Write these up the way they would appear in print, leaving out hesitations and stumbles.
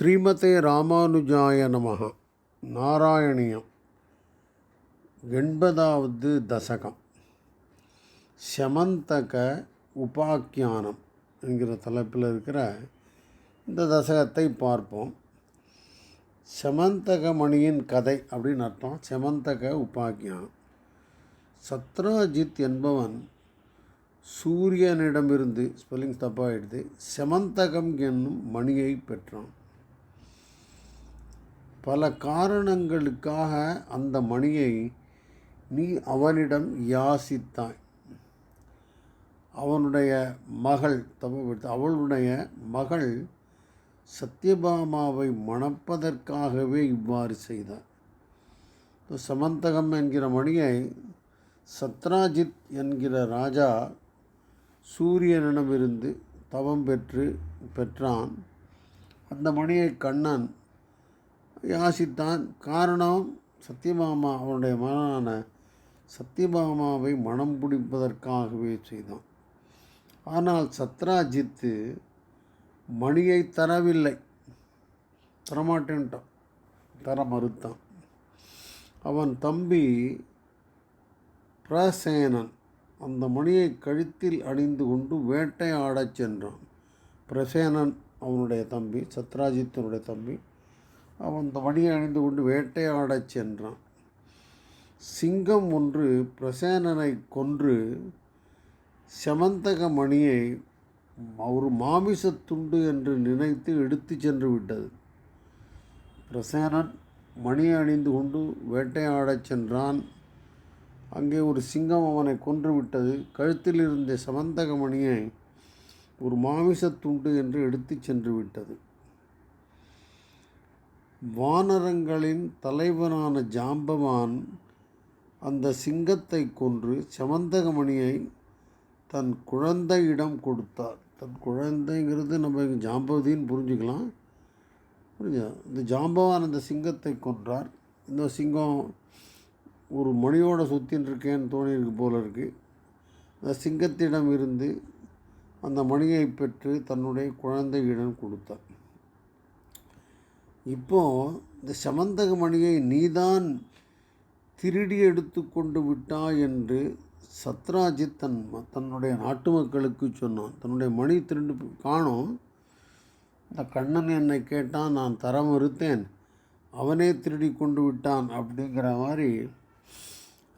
ஸ்ரீமதே ராமானுஜாய நமஹ. நாராயணியம் 80வது தசகம். சமந்தக உபாக்கியானம் என்கிற தலைப்பில் இருக்கிற இந்த தசகத்தை பார்ப்போம். சமந்தக மணியின் கதை அப்படின்னு அர்த்தம். சமந்தக உபாக்கியானம். சத்ராஜித் என்பவன் சூரியனிடமிருந்து, ஸ்பெல்லிங் தப்பாகிடுது, சமந்தகம் என்னும் மணியை பெற்றான். பல காரணங்களுக்காக அந்த மணியை நீ அவனிடம் யாசித்தாய். அவளுடைய மகள் சத்யபாமாவை மணப்பதற்காகவே இவ்வாறு செய்தார். சமந்தகம் என்கிற மணியை சத்ராஜித் என்கிற ராஜா சூரியனிடமிருந்து தவம் பெற்றான். அந்த மணியை கண்ணன் யாசித்தான். காரணம், சத்யபாமா அவனுடைய மகனான சத்யபாமாவை மணம் பிடிப்பதற்காகவே செய்தான். ஆனால் சத்ராஜித்து மணியை தரவில்லை, தரமாட்டேன்ட்டான், தர மறுத்தான். அவன் தம்பி பிரசேனன் அந்த மணியை கழுத்தில் அணிந்து கொண்டு வேட்டையாடச் சென்றான். பிரசேனன் அவனுடைய தம்பி, சத்ராஜித்தனுடைய தம்பி. அவன் அந்த மணியை அணிந்து கொண்டு வேட்டையாடச் சென்றான். சிங்கம் ஒன்று பிரசேனனை கொன்று சமந்தக மணியை ஒரு மாமிசத்துண்டு என்று நினைத்து எடுத்து சென்று விட்டது. பிரசேனன் மணியை அணிந்து கொண்டு வேட்டையாடச் சென்றான். அங்கே ஒரு சிங்கம் அவனை கொன்று விட்டது. கழுத்தில் இருந்த சமந்தக மணியை ஒரு மாமிசத்துண்டு என்று எடுத்து சென்று விட்டது. வானரங்களின் தலைவனான ஜாம்பவான் அந்த சிங்கத்தை கொன்று சமந்தகமணியை தன் குழந்தையிடம் கொடுத்தார். தன் குழந்தைங்கிறது நம்ம இங்கே ஜாம்பவதின்னு புரிஞ்சுக்கலாம். இந்த ஜாம்பவான் அந்த சிங்கத்தை கொன்றார். இந்த சிங்கம் ஒரு மணியோட சுற்றின்னு இருக்கேன்னு தோணியிருக்கு போல இருக்குது. அந்த சிங்கத்திடம் இருந்து அந்த மணியை பெற்று தன்னுடைய குழந்தையிடம் கொடுத்தார். இப்போது இந்த சமந்தக மணியை நீதான் திருடி எடுத்து கொண்டு விட்டாய் என்று சத்ராஜித் தன்னுடைய நாட்டு மக்களுக்கு சொன்னான். தன்னுடைய மணி திருண்டு காணோம். இந்த கண்ணன் என்னை கேட்டான், நான் தர மறுத்தேன், அவனே திருடி கொண்டு விட்டான் அப்படிங்கிற மாதிரி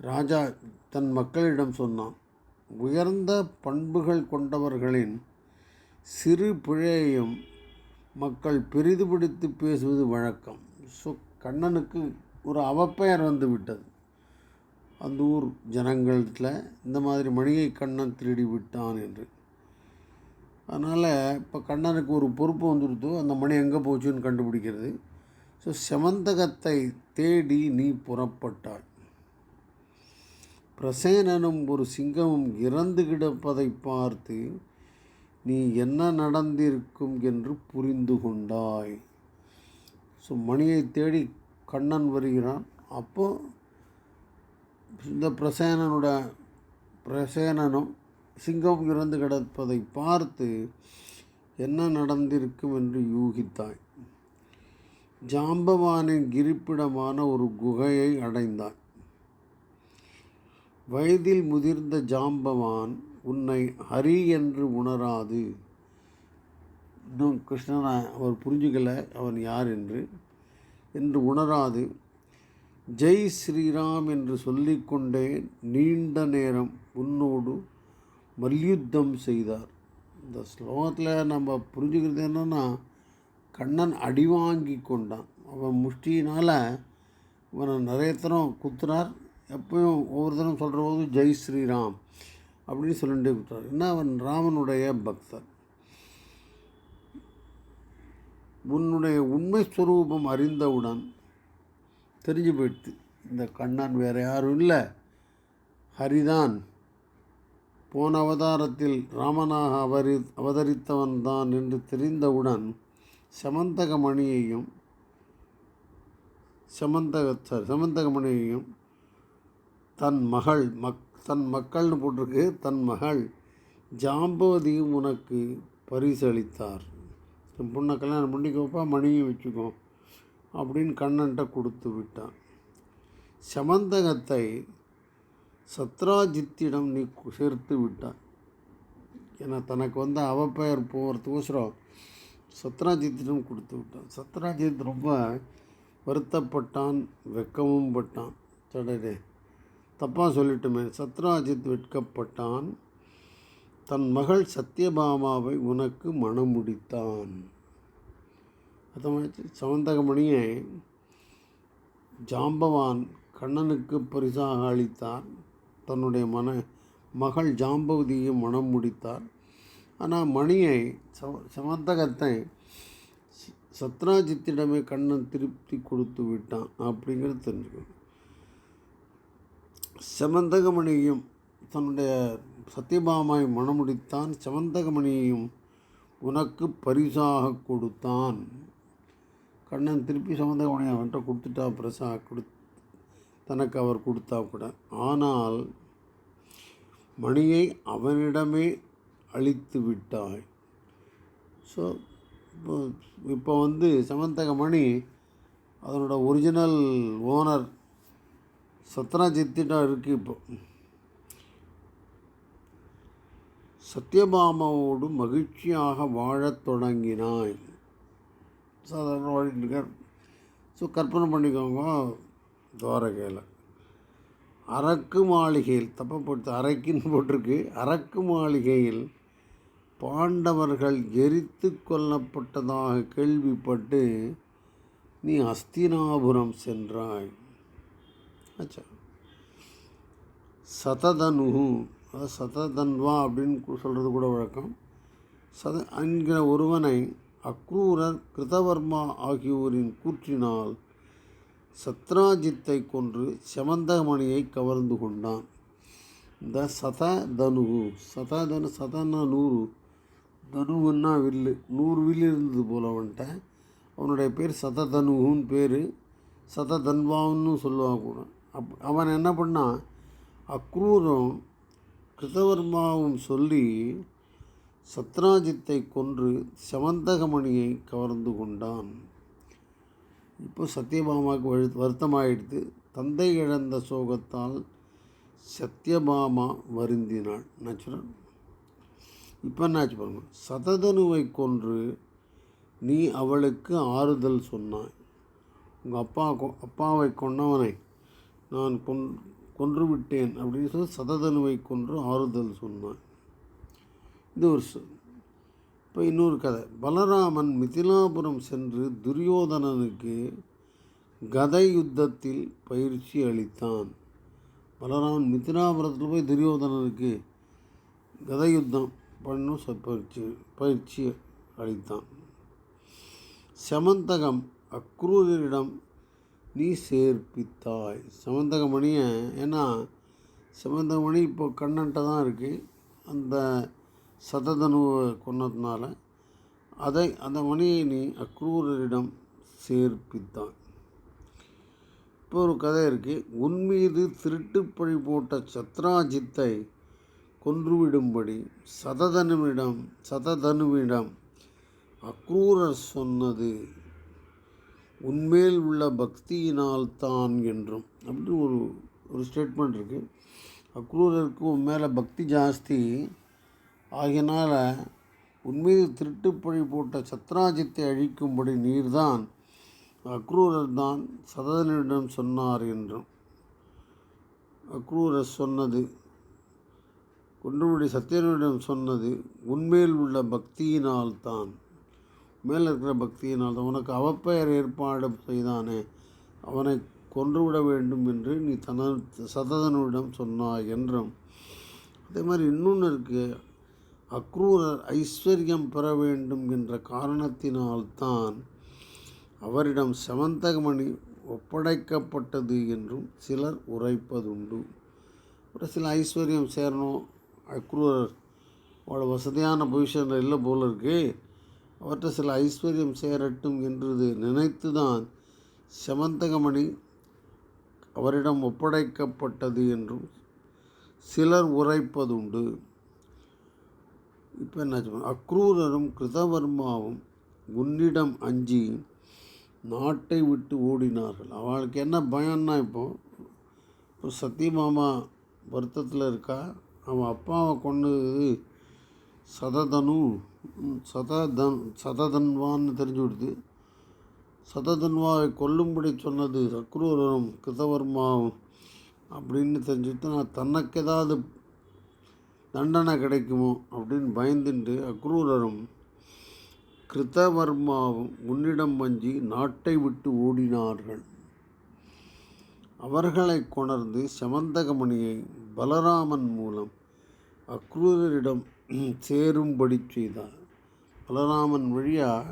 ராஜா தன் மக்களிடம் சொன்னான். உயர்ந்த பண்புகள் கொண்டவர்களின் சிறு பிழையையும் மக்கள் பெரிதுபடுத்தி பேசுவது வழக்கம். ஸோ கண்ணனுக்கு ஒரு அவப்பெயர் வந்து விட்டது அந்த ஊர் ஜனங்களில், இந்த மாதிரி மணியை கண்ணன் திருடி விட்டான் என்று. அதனால் இப்போ கண்ணனுக்கு ஒரு பொறுப்பு வந்துடுத்து, அந்த மணி எங்கே போச்சுன்னு கண்டுபிடிக்கிறது. ஸோ சமந்தகத்தை தேடி நீ புறப்பட்டாள். பிரசேனனும் ஒரு சிங்கமும் இறந்து கிடப்பதை பார்த்து நீ என்ன நடந்திருக்கும் என்று புரிந்து கொண்டாய். ஸோ மணியை தேடி கண்ணன் வருகிறான். அப்போது இந்த பிரசேனனும் சிங்கம் இறந்து கிடப்பதை பார்த்து என்ன நடந்திருக்கும் என்று யூகித்தாய். ஜாம்பவானின் இருப்பிடமான ஒரு குகையை அடைந்தாய். வயதில் முதிர்ந்த ஜாம்பவான் உன்னை ஹரி என்று உணராது, இன்னும் கிருஷ்ணனை அவர் புரிஞ்சுக்கலை அவன் யார் என்று உணராது ஜெய் ஸ்ரீராம் என்று சொல்லிக்கொண்டே நீண்ட நேரம் உன்னோடு மல்யுத்தம் செய்தார். இந்த ஸ்லோகத்தில் நம்ம புரிஞ்சுக்கிறது என்னென்னா, கண்ணன் அடி வாங்கி கொண்டான். அவன் முஷ்டினால் அவனை நிறைய தரம் குத்துறார். எப்பயும் ஒவ்வொரு தரம் சொல்கிற போது ஜெய் ஸ்ரீராம் அப்படின்னு சொல்லிட்டு விட்டார். என்ன, அவன் ராமனுடைய பக்தர். உன்னுடைய உண்மை ஸ்வரூபம் அறிந்தவுடன் தெரிஞ்சு போயிடுது, இந்த கண்ணன் வேறு யாரும் இல்லை, ஹரிதான், போன அவதாரத்தில் ராமனாக அவதரித்தவன் தான் என்று தெரிந்தவுடன் சமந்தகமணியையும் தன் மக்கள்னு போட்டிருக்கு, தன் மகள் ஜாம்பவதியும் உனக்கு பரிசளித்தார். என் பொண்ணை கல்யாணம் பண்ணிக்கோப்பா, மணியும் வச்சுக்கோ அப்படின்னு கண்ணன்ட்ட கொடுத்து விட்டான். சமந்தகத்தை சத்ராஜித்திடம் நீ சேர்த்து விட்டான். ஏன்னா தனக்கு அவப்பெயர் போகிறதுக்கோசரம் சத்ராஜித்திடம் கொடுத்து விட்டான். சத்ராஜித் ரொம்ப வருத்தப்பட்டான், வெட்கமும் பட்டான். சடனே தப்பாக சொல்லிட்டுமே. சத்ராஜித் வெட்கப்பட்டான். தன் மகள் சத்யபாமாவை உனக்கு மணமுடித்தான். அதமாச்சு சமந்தகமணியை ஜாம்பவான் கண்ணனுக்கு பரிசாக அளித்தார். தன்னுடைய மகள் ஜாம்பவதியை மணம் முடித்தார். ஆனால் மணியை சமந்தகத்தை சத்ராஜித்திடமே கண்ணன் திருப்தி கொடுத்து விட்டான் அப்படிங்கிறது தெரிஞ்சுக்கணும். சமந்தகமணியையும் தன்னுடைய சத்யபாமாவை மணமுடித்தான். சமந்தகமணியையும் உனக்கு பரிசாக கொடுத்தான். கண்ணன் திருப்பி சமந்தகமணியை அவன்கிட்ட கொடுத்துட்டா, பரிசாக தனக்கு அவர் கொடுத்தா கூட. ஆனால் மணியை அவனிடமே அழித்து விட்டாய். ஸோ இப்போ சமந்தகமணி அதனோட ஒரிஜினல் ஓனர் சத்ராஜித்திடம் இருக்குது. இப்போ சத்யபாமாவோடு மகிழ்ச்சியாக வாழத் தொடங்கினாய். சாதாரண வாழ்க்கை. ஸோ கற்பனை பண்ணிக்கோங்க, துவாரகையில் அரக்கு மாளிகையில், தப்பை போட்டு அரைக்குன்னு போட்டிருக்கு, அரக்கு மாளிகையில் பாண்டவர்கள் எரித்து கொல்லப்பட்டதாக கேள்விப்பட்டு நீ அஸ்தினாபுரம் சென்றாய். ஆச்சா. சததனு, சததன்வா அப்படின்னு சொல்கிறது கூட வழக்கம். என்கிற ஒருவனை அக்ரூரர், கிருதவர்மா ஆகியோரின் கூற்றினால் சத்ராஜித்தை கொன்று சமந்தகமணியை கவர்ந்து கொண்டான். இந்த சததனு, சதன்னா 100, தனுவுன்னா வில்லு, 100 வில்லு இருந்தது போல் அவன்கிட்ட. அவனுடைய பேர் சததனுன்னு பேர், சததன்வான்னு சொல்லுவாங்க கூட. அவன் என்ன பண்ணான், அக்ரூரும் கிருதவர்மாவும் சொல்லி சத்ராஜித்தை கொன்று சமந்தகமணியை கவர்ந்து கொண்டான். இப்போ சத்யபாமாவுக்கு வருத்தமாயிடுது. தந்தை இழந்த சோகத்தால் சத்யபாமா வருந்தினாள். நேச்சுரல். இப்போ என்னாச்சு பாருங்க. சததனுவை கொன்று நீ அவளுக்கு ஆறுதல் சொன்னாய். உங்கள் அப்பாவை கொன்னவனை நான் கொன்று விட்டேன் அப்படின்னு சொல்லி சததனுவை கொன்று ஆறுதல் சொன்னான். இது ஒரு இப்போ இன்னொரு கதை. பலராமன் மிதிலாபுரம் சென்று துரியோதனனுக்கு கதை யுத்தத்தில் பயிற்சி அளித்தான். பலராமன் மிதிலாபுரத்தில் போய் துரியோதனனுக்கு கதை யுத்தம் பண்ணும் பயிற்சி அளித்தான். சமந்தகம் அக்ரூரிடம் நீ சேர்ப்பித்தாய். சமந்தகமணியை, ஏன்னா சமந்தகமணி இப்போ கண்ணன்ட்ட தான் இருக்குது. அந்த சததனுவை கொன்னதுனால அந்த மணியை நீ அக்ரூரரிடம் சேர்ப்பித்தான். இப்போ ஒரு கதை இருக்குது. உன்மீது திருட்டுப்பழி போட்ட சத்ராஜித்தை கொன்றுவிடும்படி சததனுவிடம் அக்ரூரர் சொன்னது உன்மேல் உள்ள பக்தியினால் தான் என்றும் அப்படின்னு ஒரு ஸ்டேட்மெண்ட் இருக்குது. அக்ரூரருக்கு உன் மேலே பக்தி ஜாஸ்தி ஆகியனால் உன்மீது திருட்டுப்பழி போட்ட சத்ராஜித்தை அழிக்கும்படி நீர்தான், அக்ரூரர் தான் சததனிடம் சொன்னார் என்றும். அக்ரூரர் சொன்னது, கொன்றுபடி சத்தியனிடம் சொன்னது உன்மேல் உள்ள பக்தியினால் தான், மேலே இருக்கிற பக்தியினால் தான். உனக்கு அவப்பெயர் ஏற்பாடு செய்தானே, அவனை கொன்றுவிட வேண்டும் என்று நீ சததனிடம் சொன்னாய் என்றும். அதே மாதிரி இன்னொன்று இருக்குது. அக்ரூரர் ஐஸ்வர்யம் பெற வேண்டும் என்ற காரணத்தினால்தான் அவரிடம் சமந்தகமணி ஒப்படைக்கப்பட்டது என்றும் சிலர் உரைப்பதுண்டு. ஒரு சில ஐஸ்வர்யம் சேரணும், அக்ரூரர் அவ்வளோ வசதியான பொசிஷனில் இல்லை போல இருக்கு, அவற்றை சில ஐஸ்வர்யம் சேரட்டும் என்று நினைத்து தான் சமந்தகமணி அவரிடம் ஒப்படைக்கப்பட்டது என்றும் சிலர் உரைப்பதுண்டு. இப்போ என்னாச்சு, அக்ரூரரும் கிருதவர்மாவும் உன்னிடம் அஞ்சி நாட்டை விட்டு ஓடினார்கள். அவளுக்கு என்ன பயம்னா, இப்போ சத்தியமாமா வருத்தத்தில் இருக்கா. அவன் அப்பாவை கொன்னது சததன்வான்னு தெரிஞ்சு விடுது. சததன்வாவை கொல்லும்படி சொன்னது அக்ரூரரும் கிருதவர்மாவும் அப்படின்னு தெரிஞ்சுட்டு, நான் தனக்கு ஏதாவது தண்டனை கிடைக்குமோ அப்படின்னு பயந்துட்டு அக்ரூரரும் கிருதவர்மாவும் உன்னிடம் வஞ்சி நாட்டை விட்டு ஓடினார்கள். அவர்களை கொணர்ந்து சமந்தகமணியை பலராமன் மூலம் அக்ரூரரிடம் சேரும்படி செய்தார். பலராமன் வழியாக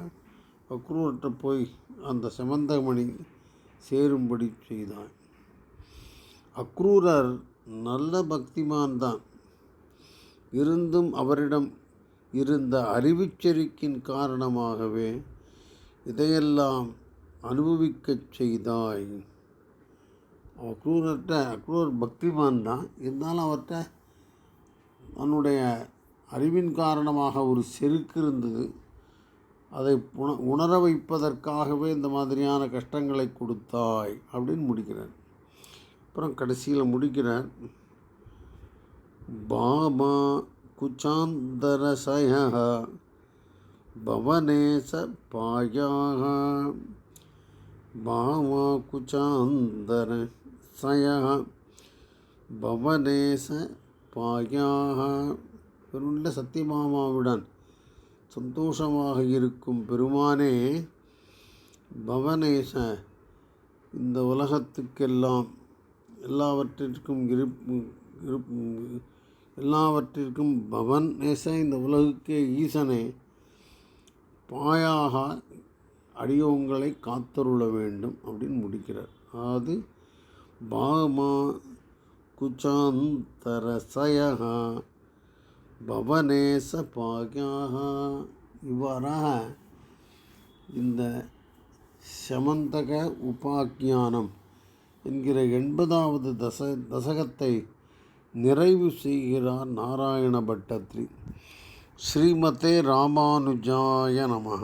அக்ரூர்கிட்ட போய் அந்த சமந்தகமணி சேரும்படி செய்தார். அக்ரூரர் நல்ல பக்திமான் தான். இருந்தும் அவரிடம் இருந்த அறிவுச்செருக்கின் காரணமாகவே இதையெல்லாம் அனுபவிக்கச் செய்தாய். அக்ரூர் பக்திமான் தான், இருந்தாலும் அவர்கிட்ட தன்னுடைய அறிவின் காரணமாக ஒரு செருக்கு இருந்தது. அதை உணர வைப்பதற்காகவே இந்த மாதிரியான கஷ்டங்களை கொடுத்தாய் அப்படின்னு முடிக்கிறார். அப்புறம் கடைசியில் முடிக்கிறார், பாமா குச்சாந்தரசய பவனேச பாயாக. பாமா குச்சாந்தர சய பவனேச பாயாக. பெருண்ட சத்தியமாமாவுடன் சந்தோஷமாக இருக்கும் பெருமானே, பவனேச இந்த உலகத்துக்கெல்லாம் எல்லாவற்றிற்கும் பவனேச இந்த உலகுக்கே ஈசனே, பாயாக அடியோங்களை காத்தருள வேண்டும் அப்படின்னு முடிக்கிறார். அது பாமா குச்சாந்தரசய பவனேச பாயாக. இவ்வாறாக இந்த சமந்தக உபாக்கியானம் என்கிற 80வது தசகத்தை நிறைவு செய்கிறார் நாராயண பட்டத்ரி. ஸ்ரீமதே ராமானுஜாய நமஹ.